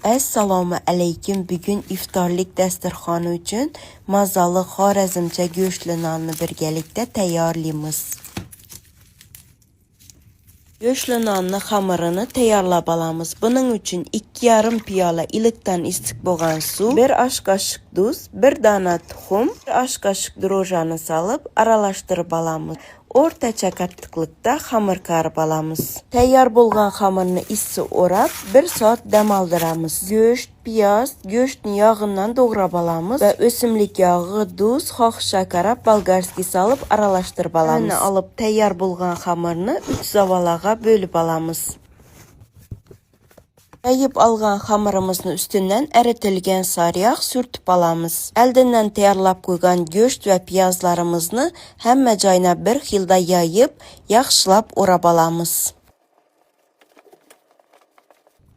Assalomu alaykum. Bugun iftorlik dasturxoni uchun mazali xorazmcha go'shtli nonni birgalikda tayyorlaymiz. Go'shtli nonni xamirini tayyorlab olamiz. Buning uchun 2,5 piyola iliqdan issiq bo'lgan suv, 1 osh qoshiq tuz, 1 dona tuxum, 1 osh qoshiq drojani solib aralashtirib olamiz. O'rtacha qattiqlikda xamir qarib olamiz. Tayyor bo'lgan xamirni issiq o'rab 1 soat dam oldiramiz. Go'sht, piyoz, go'shtni yog'idan to'g'rab olamiz va o'simlik yog'i, tuz, xohish shakar, bolgarskiy solib aralashtirib olamiz. Yana olib tayyor bo'lgan xamirni 3 zavalaga bo'lib olamiz. Yayib olgan xamirimizni ustidan eritilgan sariyog' surtib olamiz. Oldindan tayyorlab qo'ygan go'sht va piyozlarimizni hamma joyina bir xilda yayib, yaxshilab o'rab olamiz.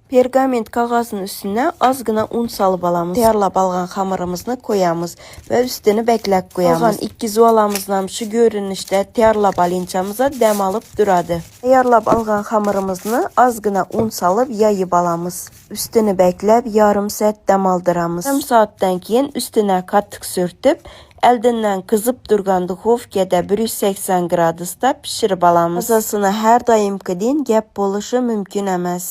Pergament qog'ozining ustiga ozgina un solib olamiz. Tayyorlab olgan xamirimizni qo'yamiz va ustini beklab qo'yamiz. Qolgan 2 zuvalamizni ham shu ko'rinishda tayyorlab olinchamiz dam olib turadi. Tayyorlab olgan xamirimizni ozgina un solib yayib olamiz. Ustini beklab yarim soat dam oldiramiz. Yarim soatdan keyin ustini qattiq surtib, oldindan qizib turgan duxovkada 180 gradusda pishirib olamiz. Asosini har doimgidek gap bo'lishi mumkin emas.